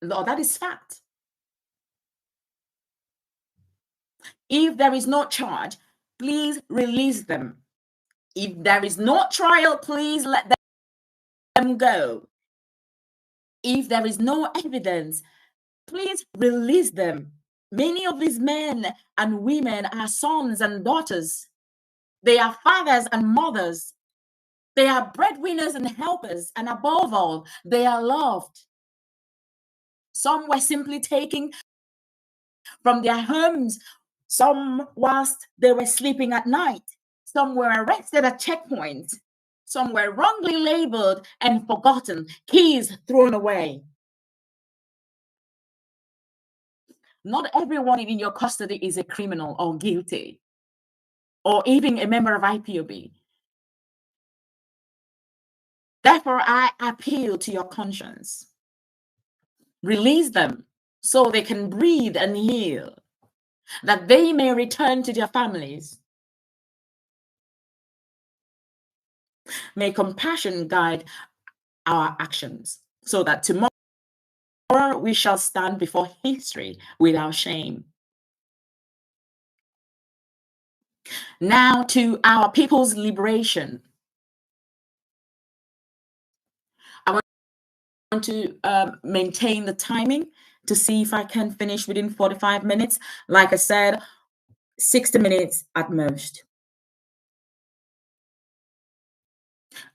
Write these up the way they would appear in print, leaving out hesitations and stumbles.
No, that is fact. If there is no charge, please release them. If there is no trial, please let them go. If there is no evidence, please release them. Many of these men and women are sons and daughters. They are fathers and mothers. They are breadwinners and helpers. And above all, they are loved. Some were simply taken from their homes, some whilst they were sleeping at night. Some were arrested at checkpoints. Some were wrongly labeled and forgotten, keys thrown away. Not everyone in your custody is a criminal or guilty, or even a member of IPOB. Therefore, I appeal to your conscience. Release them so they can breathe and heal, that they may return to their families. May compassion guide our actions so that tomorrow we shall stand before history without shame. Now to our people's liberation. I want to maintain the timing to see if I can finish within 45 minutes. Like I said, 60 minutes at most.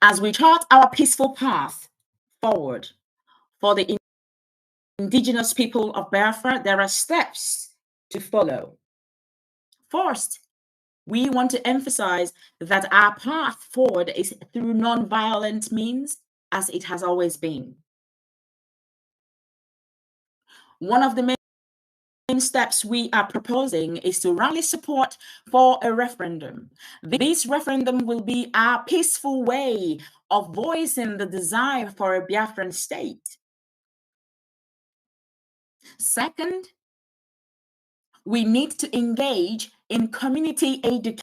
As we chart our peaceful path forward for the indigenous people of Biafra, there are steps to follow. First, we want to emphasize that our path forward is through non-violent means, as it has always been. One of the main steps we are proposing is to rally support for a referendum. This referendum will be our peaceful way of voicing the desire for a Biafran state. Second, we need to engage in community education.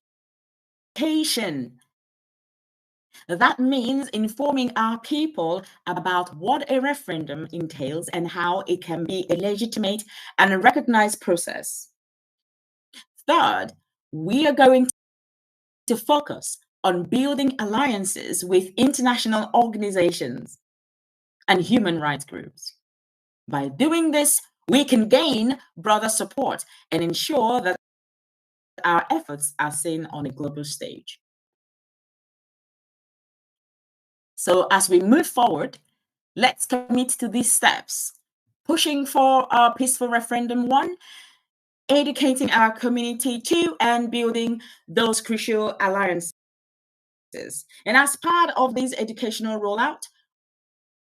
That means informing our people about what a referendum entails and how it can be a legitimate and a recognized process. Third, we are going to focus on building alliances with international organizations and human rights groups. By doing this, we can gain broader support and ensure that our efforts are seen on a global stage. So as we move forward, let's commit to these steps, pushing for a peaceful referendum, one, educating our community, two, and building those crucial alliances. And as part of this educational rollout,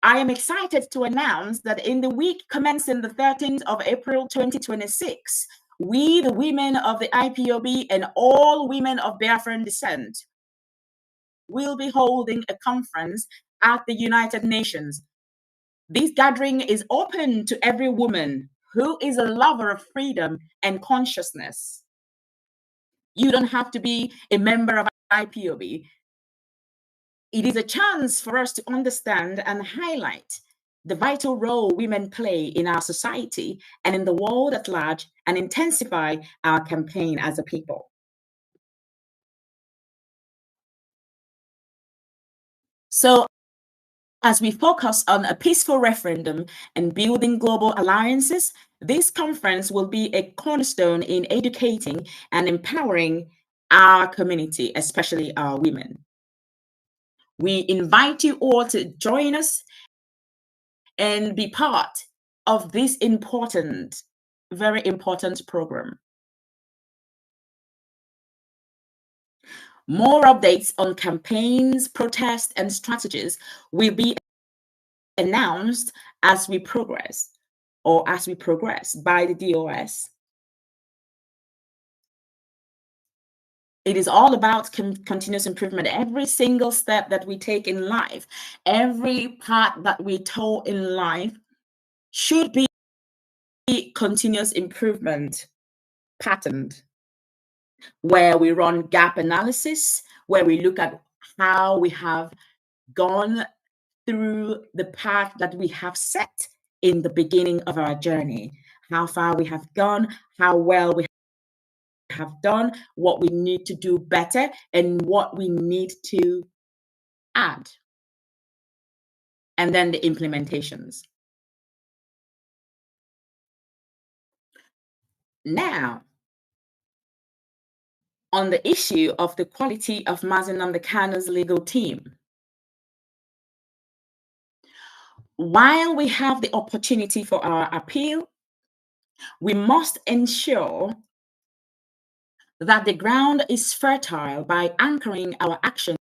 I am excited to announce that in the week commencing the 13th of April 2026, we, the women of the IPOB and all women of Biafran descent, will be holding a conference at the United Nations. This gathering is open to every woman who is a lover of freedom and consciousness. You don't have to be a member of IPOB. It is a chance for us to understand and highlight the vital role women play in our society and in the world at large, and intensify our campaign as a people. So, as we focus on a peaceful referendum and building global alliances, this conference will be a cornerstone in educating and empowering our community, especially our women. We invite you all to join us and be part of this important, very important program. More updates on campaigns, protests, and strategies will be announced as we progress by the DOS. It is all about continuous improvement. Every single step that we take in life, every part that we toe in life should be continuous improvement patterned, where we run gap analysis, where we look at how we have gone through the path that we have set in the beginning of our journey, how far we have gone, how well we have done, what we need to do better, and what we need to add. And then the implementations. Now, on the issue of the quality of Mazi Nnamdi Kanu's legal team, while we have the opportunity for our appeal, we must ensure that the ground is fertile by anchoring our actions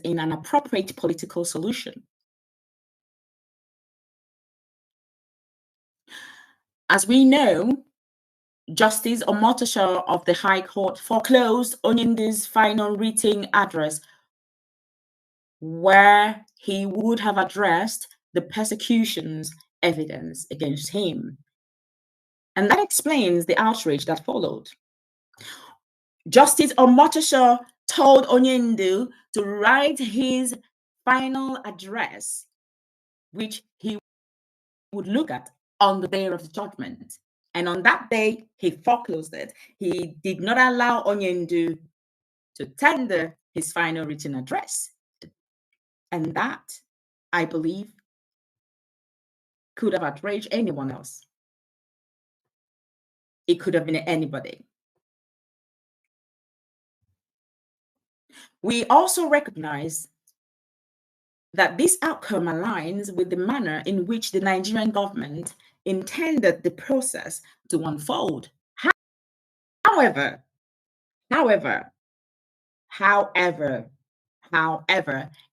in an appropriate political solution. As we know, Justice Omotosho of the High Court foreclosed Onyendi's final written address where he would have addressed the persecution's evidence against him. And that explains the outrage that followed. Justice Omotosho told Onyendu to write his final address, which he would look at on the day of the judgment. And on that day, he foreclosed it. He did not allow Onyendu to tender his final written address. And that, I believe, could have outraged anyone else. It could have been anybody. We also recognize that this outcome aligns with the manner in which the Nigerian government intended the process to unfold. However,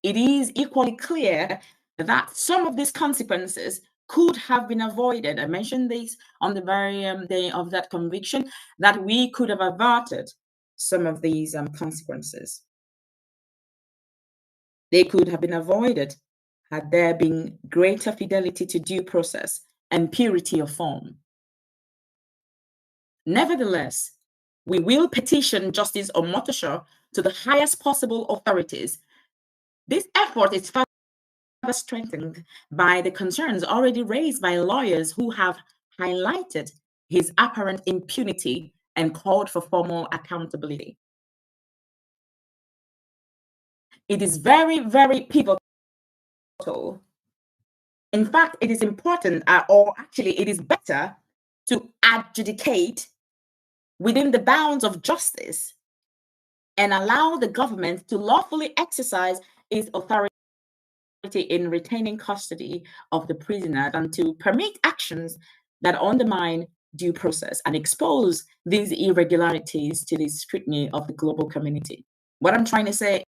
it is equally clear that some of these consequences could have been avoided. I mentioned this on the very day of that conviction, that we could have averted some of these consequences. They could have been avoided had there been greater fidelity to due process and purity of form. Nevertheless, we will petition Justice Omotosho to the highest possible authorities. This effort is further strengthened by the concerns already raised by lawyers who have highlighted his apparent impunity and called for formal accountability. It is very, very pivotal. In fact, it is important, or actually, it is better to adjudicate within the bounds of justice and allow the government to lawfully exercise its authority in retaining custody of the prisoner than to permit actions that undermine due process and expose these irregularities to the scrutiny of the global community. What I'm trying to say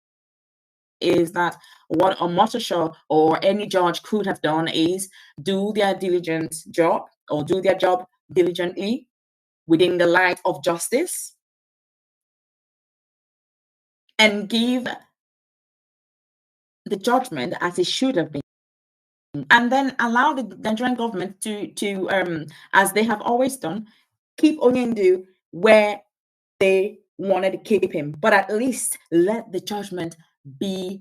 is that what a Omotosho or any judge could have done is do their diligent job or do their job diligently within the light of justice and give the judgment as it should have been, and then allow the Nigerian government to as they have always done, keep Onyendu where they wanted to keep him, but at least let the judgment be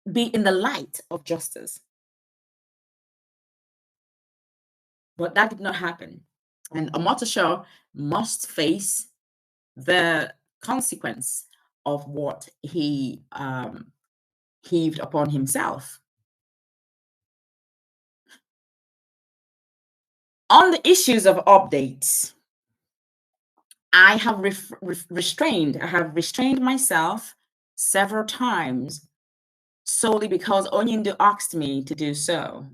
in the light of justice. But that did not happen. And Omotosho must face the consequence of what he heaved upon himself. On the issues of updates, I have restrained myself several times solely because Onyendu asked me to do so.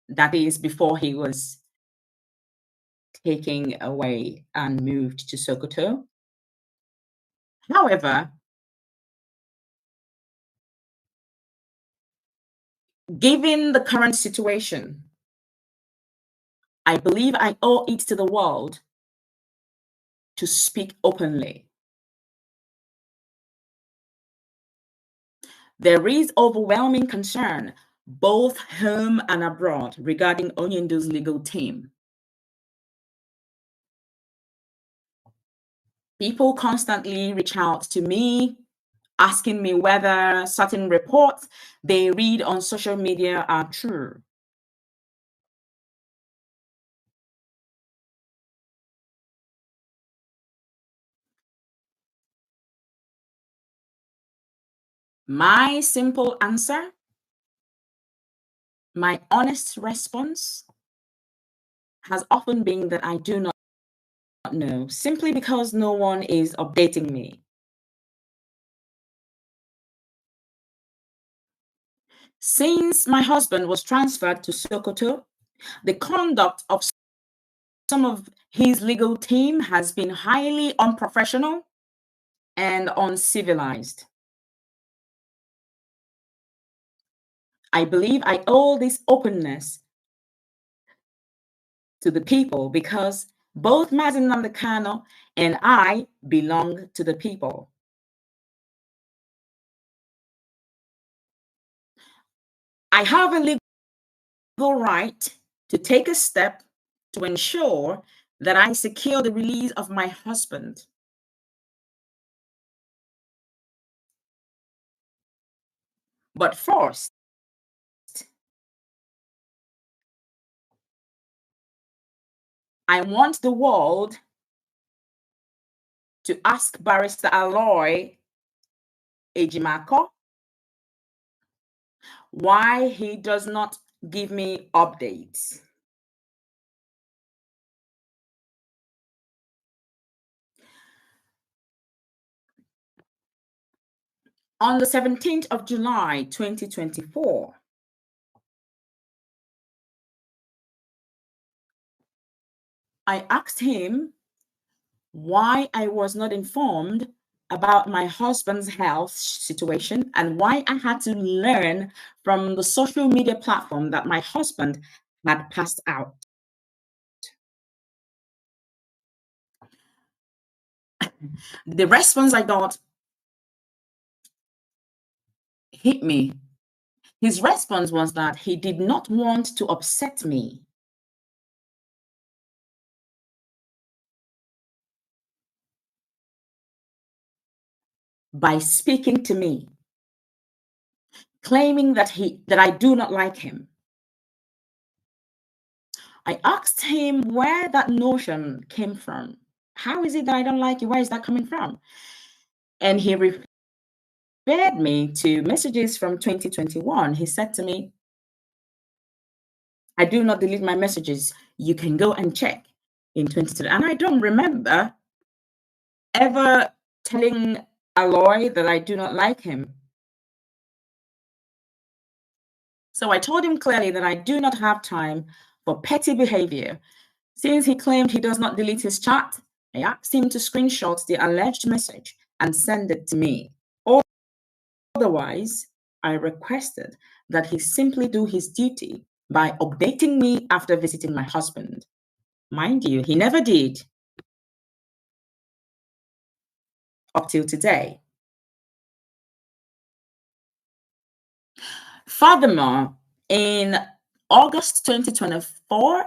That is before he was taken away and moved to Sokoto. However, given the current situation, I believe I owe it to the world to speak openly. There is overwhelming concern, both home and abroad, regarding Onyendu's legal team. People constantly reach out to me, asking me whether certain reports they read on social media are true. My simple answer, my honest response has often been that I do not know, simply because no one is updating me. Since my husband was transferred to Sokoto, the conduct of some of his legal team has been highly unprofessional and uncivilized. I believe I owe this openness to the people because both Mazi Kanu and I belong to the people. I have a legal right to take a step to ensure that I secure the release of my husband. But first, I want the world to ask Barrister Aloy Ejimako why he does not give me updates. On the 17th of July, 2024, I asked him why I was not informed about my husband's health situation and why I had to learn from the social media platform that my husband had passed out. The response I got hit me. His response was that he did not want to upset me. By speaking to me, claiming that I do not like him. I asked him where that notion came from. How is it that I don't like you? Where is that coming from? And he referred me to messages from 2021. He said to me, I do not delete my messages. You can go and check in 2020. And I don't remember ever telling Aloy that I do not like him. So I told him clearly that I do not have time for petty behavior. Since he claimed he does not delete his chat, I asked him to screenshot the alleged message and send it to me. Otherwise, I requested that he simply do his duty by updating me after visiting my husband. Mind you, he never did up till today. Furthermore, in August 2024,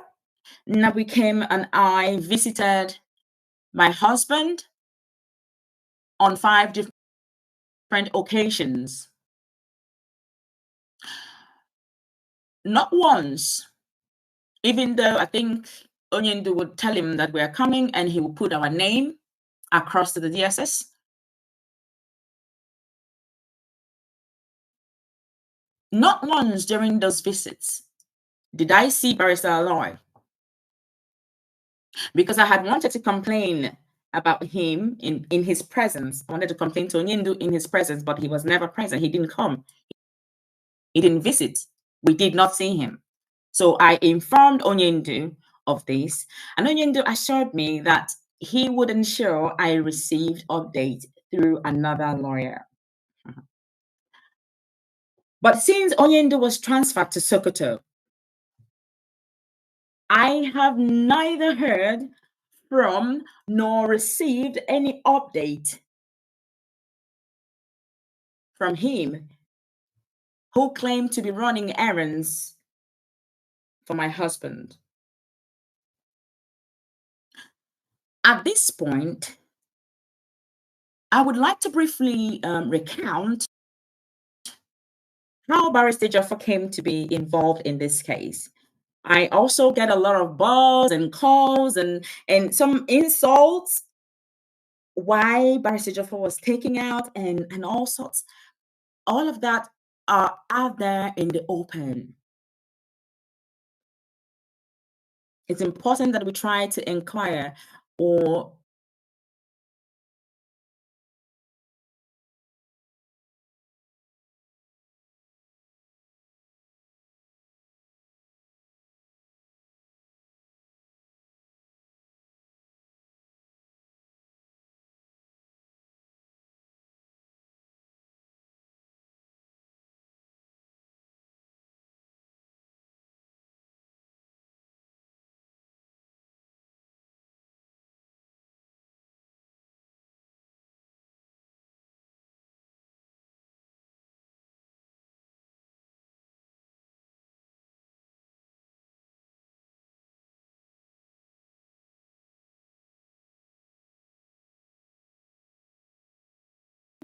Nnamdi came and I visited my husband on 5 different occasions. Not once, even though I think Onyendu would tell him that we are coming and he will put our name across to the DSS. Not once during those visits did I see Barrister Aloy, because I had wanted to complain about him in his presence. I wanted to complain to Onyendu in his presence, but he was never present. He didn't come. He didn't visit. We did not see him. So I informed Onyendu of this, and Onyendu assured me that he would ensure I received update through another lawyer. But since Onyendu was transferred to Sokoto, I have neither heard from nor received any update from him, who claimed to be running errands for my husband. At this point, I would like to briefly recount how Barrister Jaffa came to be involved in this case. I also get a lot of buzz and calls and some insults why Barrister Jaffa was taken out and all sorts. all of that are out there in the open. It's important that we try to inquire or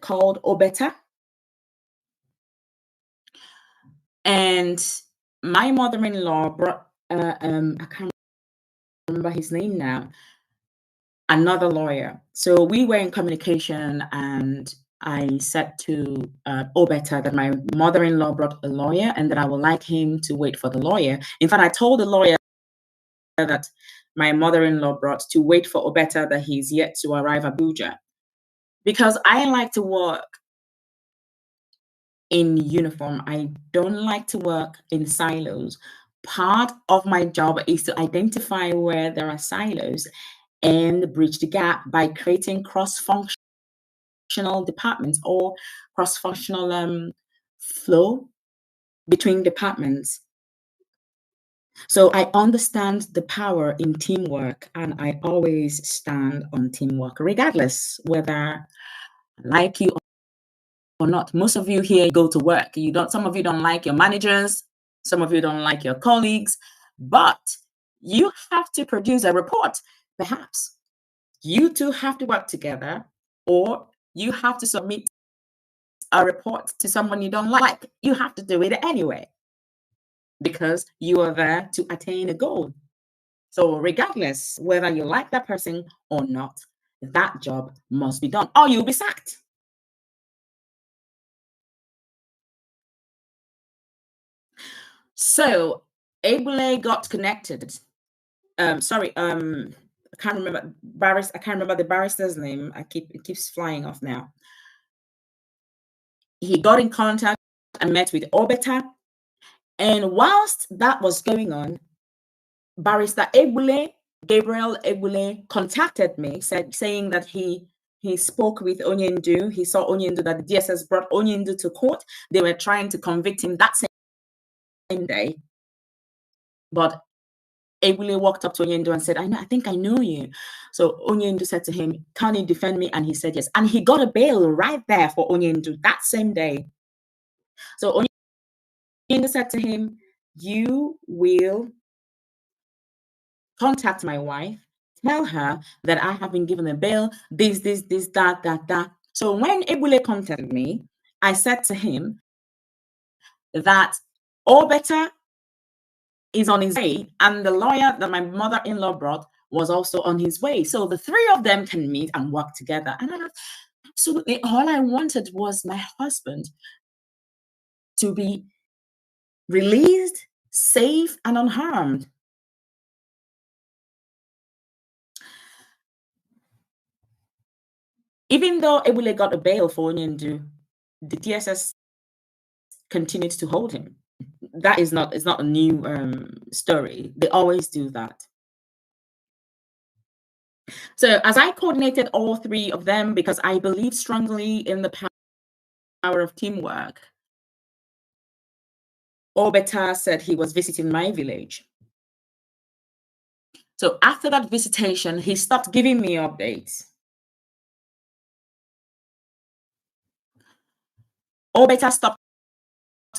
called Obeta. And my mother-in-law brought, I can't remember his name now, another lawyer. So we were in communication, and I said to Obeta that my mother-in-law brought a lawyer and that I would like him to wait for the lawyer. In fact, I told the lawyer that my mother-in-law brought to wait for Obeta that he's yet to arrive Abuja. Because I like to work in uniform. I don't like to work in silos. Part of my job is to identify where there are silos and bridge the gap by creating cross-functional departments or cross-functional flow between departments. So I understand the power in teamwork, and I always stand on teamwork, regardless whether I like you or not. Most of you here go to work. You don't. Some of you don't like your managers. Some of you don't like your colleagues, but you have to produce a report. Perhaps you two have to work together, or you have to submit a report to someone you don't like. You have to do it anyway because you are there to attain a goal. So, regardless whether you like that person or not, that job must be done, or you'll be sacked. So, Abule got connected. Sorry, I can't remember I can't remember the barrister's name. It keeps flying off now. He got in contact and met with Obeta, and whilst that was going on, Barrister Ebule, Gabriel Ebule, contacted me, saying that he spoke with Onyendu. He saw Onyendu, that the DSS brought Onyendu to court. They were trying to convict him that same day. But Ebule walked up to Onyendu and said, I think I know you. So Onyendu said to him, can you defend me? And he said yes. And he got a bail right there for Onyendu that same day. So Onyendu said to him, you will contact my wife, tell her that I have been given a bail, this, that. So when Ebule contacted me, I said to him that Obeta is on his way, and the lawyer that my mother-in-law brought was also on his way. So the three of them can meet and work together. And absolutely all I wanted was my husband to be released, safe, and unharmed. Even though Ebule got a bail for Onyendu, the DSS continued to hold him. That is not, it's not a new story. They always do that. So as I coordinated all three of them, because I believe strongly in the power of teamwork, Obeta said he was visiting my village. So after that visitation, he stopped giving me updates. Obeta stopped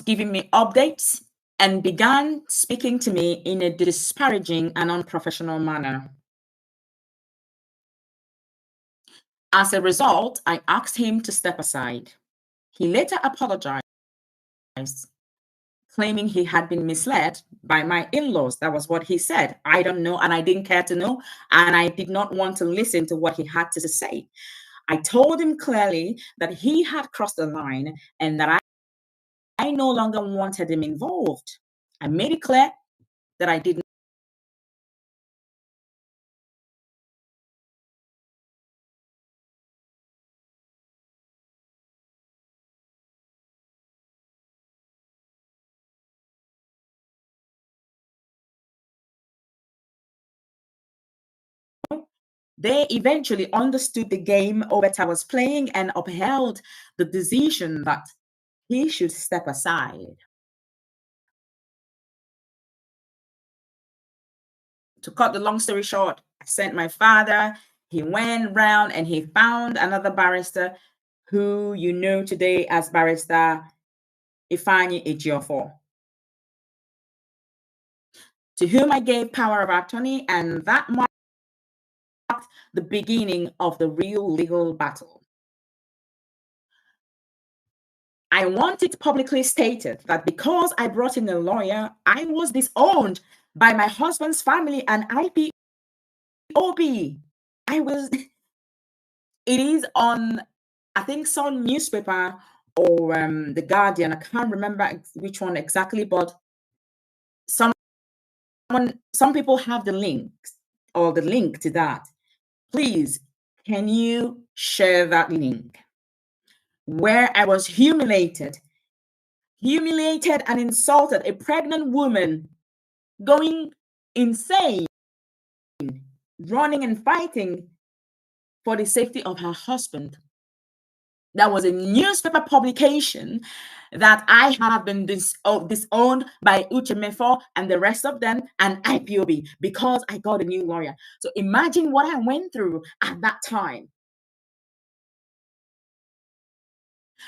giving me updates and began speaking to me in a disparaging and unprofessional manner. As a result, I asked him to step aside. He later apologized, claiming he had been misled by my in-laws. That was what he said. I don't know, and I didn't care to know, and I did not want to listen to what he had to say. I told him clearly that he had crossed the line and that I no longer wanted him involved. I made it clear that I did not. They eventually understood the game Obeta was playing and upheld the decision that he should step aside. To cut the long story short, I sent my father. He went round and he found another barrister who you know today as Barrister Ifeanyi Ejiofor, to whom I gave power of attorney, and that marked the beginning of the real legal battle. I want it publicly stated that because I brought in a lawyer, I was disowned by my husband's family and IPOB. I was, it is on, I think, some newspaper or the Guardian. I can't remember which one exactly, but some people have the links or the link to that. Please, can you share that link? Where I was humiliated and insulted, a pregnant woman going insane, running and fighting for the safety of her husband. That was a newspaper publication that I have been disowned by Uchemefo and the rest of them and IPOB because I got a new lawyer. So imagine what I went through at that time.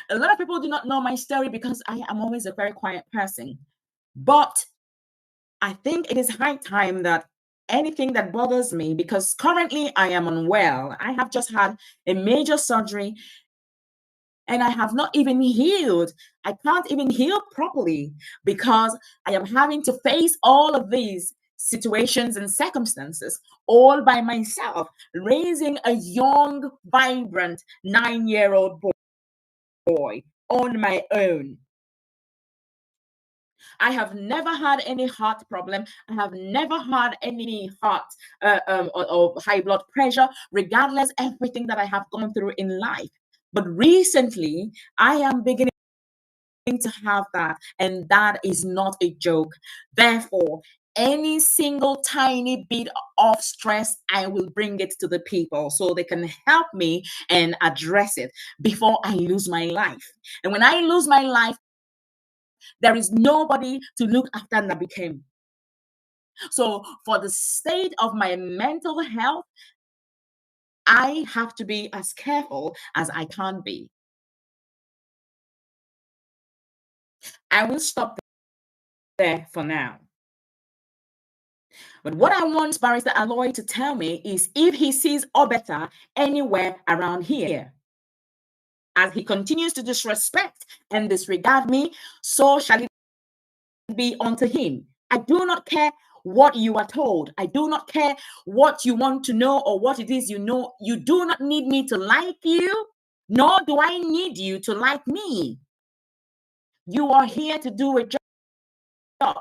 A lot of people do not know my story because I am always a very quiet person. But I think it is high time that anything that bothers me, because currently I am unwell, I have just had a major surgery and I have not even healed. I can't even heal properly because I am having to face all of these situations and circumstances all by myself, raising a young, vibrant 9-year-old boy on my own. I have never had any heart problem. I have never had any heart or high blood pressure, regardless everything that I have gone through in life. But recently, I am beginning to have that, and that is not a joke. Therefore, any single tiny bit of stress, I will bring it to the people so they can help me and address it before I lose my life. And when I lose my life, there is nobody to look after Nnamdi. So, for the state of my mental health, I have to be as careful as I can be. I will stop there for now. But what I want Barrister Aloy to tell me is if he sees Obeta anywhere around here. As he continues to disrespect and disregard me, so shall it be unto him. I do not care what you are told. I do not care what you want to know or what it is you know. You do not need me to like you, nor do I need you to like me. You are here to do a job.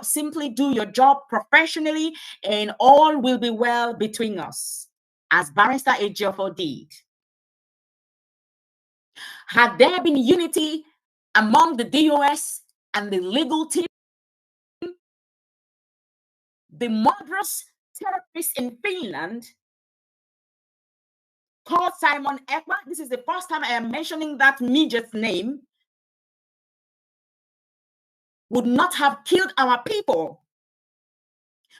Simply do your job professionally, and all will be well between us, as Barrister Ejiofor did. Had there been unity among the DOS and the legal team, the murderous terrorist in Finland called Simon Ekpa, this is the first time I am mentioning that midget's name, would not have killed our people.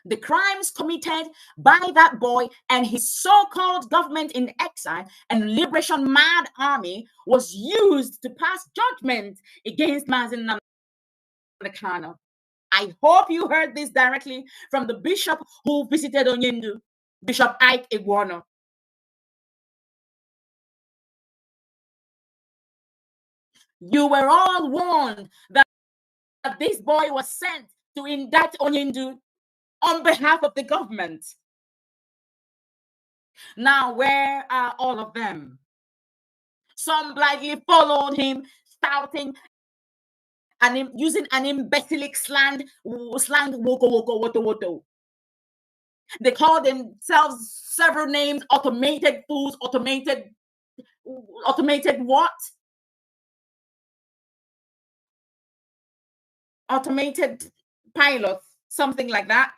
The crimes committed by that boy and his so-called government in exile and liberation mad army was used to pass judgment against Mazi Nnamdi Kanu. I hope you heard this directly from the bishop who visited Onyendu, Bishop Ike Iguano. You were all warned that this boy was sent to indict Onyendu on behalf of the government. Now, where are all of them? Some blindly followed him, shouting and using an imbecilic slang, woko woko woto woto. They call themselves several names: automated fools, automated what? Automated pilots, something like that.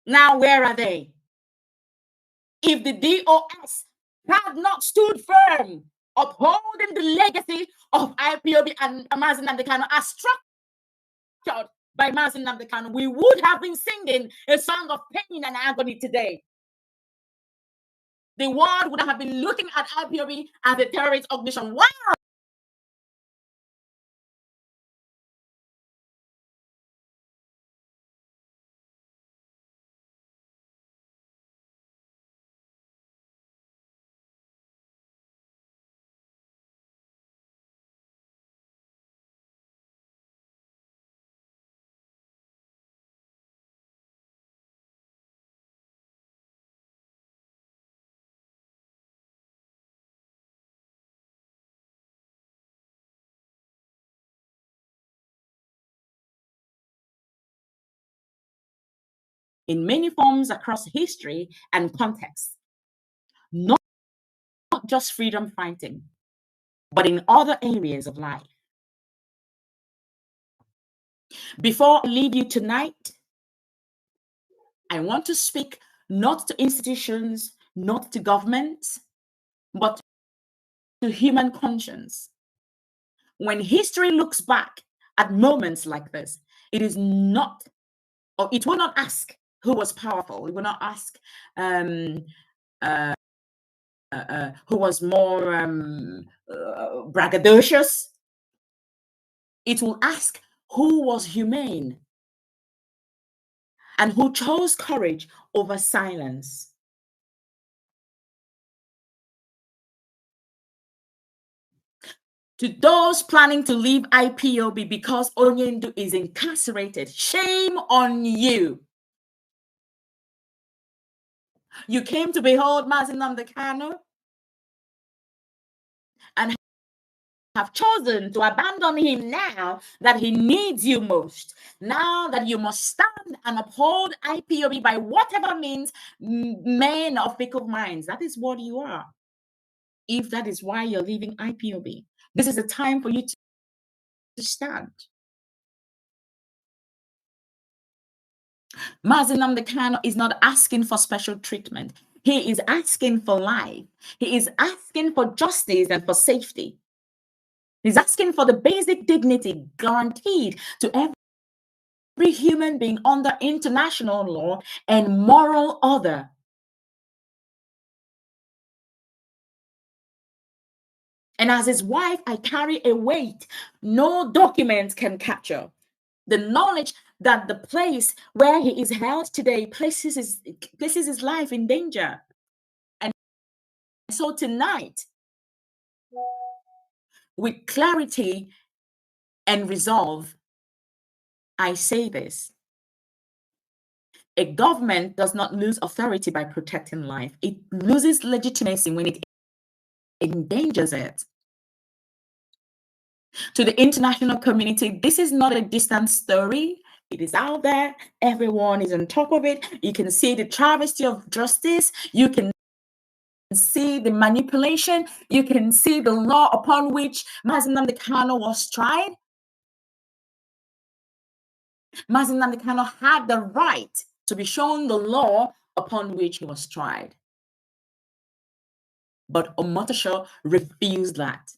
Now, where are they? If the DOS had not stood firm, upholding the legacy of IPOB and Mazi Nnamdi Kanu as structured by Mazi Nnamdi Kanu, we would have been singing a song of pain and agony today. The world would have been looking at IPOB as a terrorist organization. Wow! In many forms across history and context, not just freedom fighting, but in other areas of life. Before I leave you tonight, I want to speak not to institutions, not to governments, but to human conscience. When history looks back at moments like this, it is not, or it will not ask who was powerful. It will not ask who was more braggadocious. It will ask who was humane and who chose courage over silence. To those planning to leave IPOB because Onyendu is incarcerated, shame on you. You came to behold Mazi Nnamdi Kanu and have chosen to abandon him now that he needs you most. Now that you must stand and uphold IPOB by whatever means, men of fickle minds. That is what you are. If that is why you're leaving IPOB, this is a time for you to stand. Mazi Nnamdi Kanu is not asking for special treatment. He is asking for life. He is asking for justice and for safety. He's asking for the basic dignity guaranteed to every human being under international law and moral order. And as his wife, I carry a weight no document can capture. The knowledge that the place where he is held today places his life in danger. And so tonight, with clarity and resolve, I say this. A government does not lose authority by protecting life. It loses legitimacy when it endangers it. To the international community, this is not a distant story. It is out there. Everyone is on top of it. You can see the travesty of justice. You can see the manipulation. You can see the law upon which Mazi Nnamdi Kanu was tried. Mazi Nnamdi Kanu had the right to be shown the law upon which he was tried. But Omotosho refused that.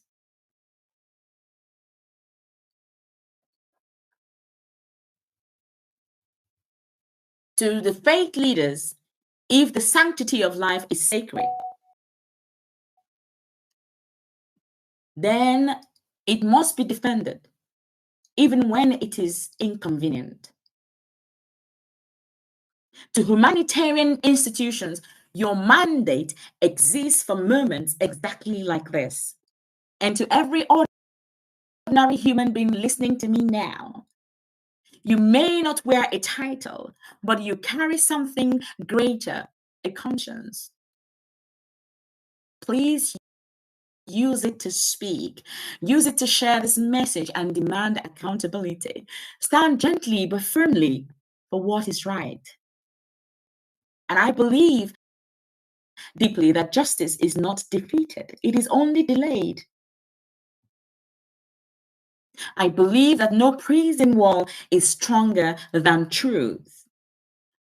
To the faith leaders, if the sanctity of life is sacred, then it must be defended, even when it is inconvenient. To humanitarian institutions, your mandate exists for moments exactly like this. And to every ordinary human being listening to me now, you may not wear a title, but you carry something greater, a conscience. Please use it to speak, use it to share this message and demand accountability. Stand gently but firmly for what is right. And I believe deeply that justice is not defeated, it is only delayed. I believe that no prison wall is stronger than truth,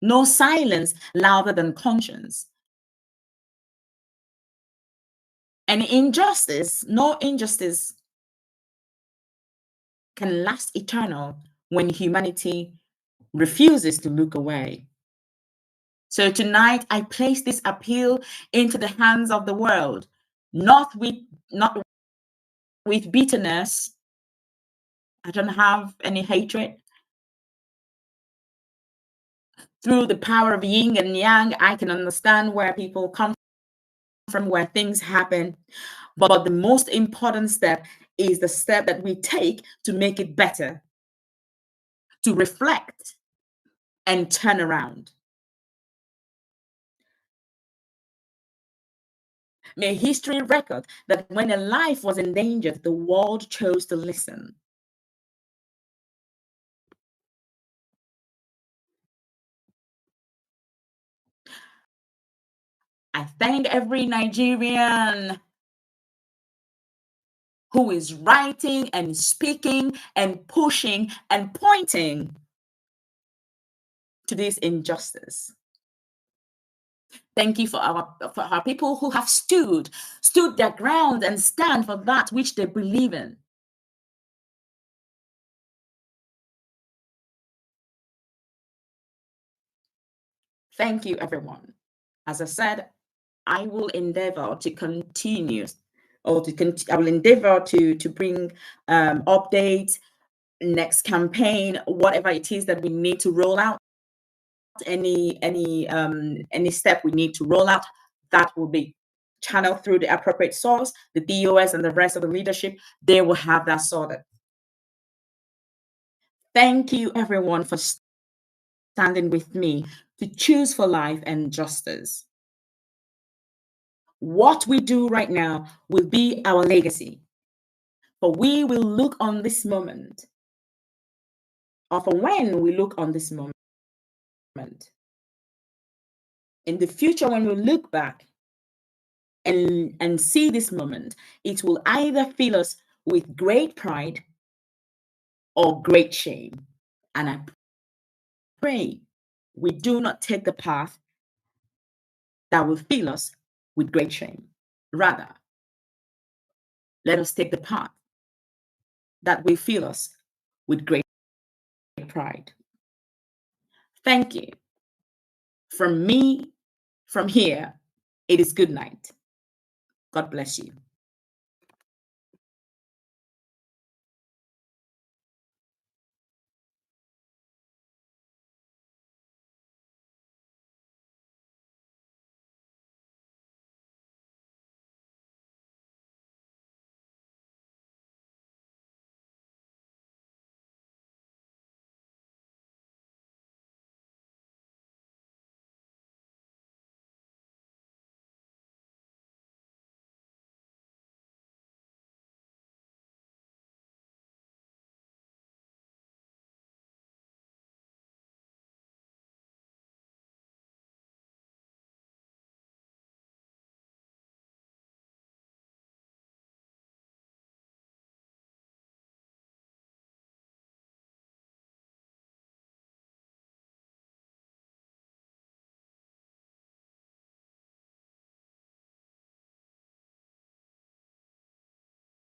no silence louder than conscience. And no injustice can last eternal when humanity refuses to look away. So tonight I place this appeal into the hands of the world, not with bitterness. I don't have any hatred. Through the power of yin and yang, I can understand where people come from, where things happen. But the most important step is the step that we take to make it better, to reflect and turn around. May history record that when a life was endangered, the world chose to listen. I thank every Nigerian who is writing and speaking and pushing and pointing to this injustice. Thank you for our people who have stood their ground and stand for that which they believe in. Thank you, everyone. As I said, I will endeavor to continue, I will endeavor to bring updates, next campaign, whatever it is that we need to roll out, any step we need to roll out, that will be channeled through the appropriate source, the DOS and the rest of the leadership. They will have that sorted. Thank you, everyone, for standing with me to choose for life and justice. What we do right now will be our legacy. For we will look on this moment, or for when we look on this moment, in the future, when we look back and see this moment, it will either fill us with great pride or great shame. And I pray we do not take the path that will fill us with great shame. Rather, let us take the path that will fill us with great pride. Thank you. From me, from here, it is good night. God bless you.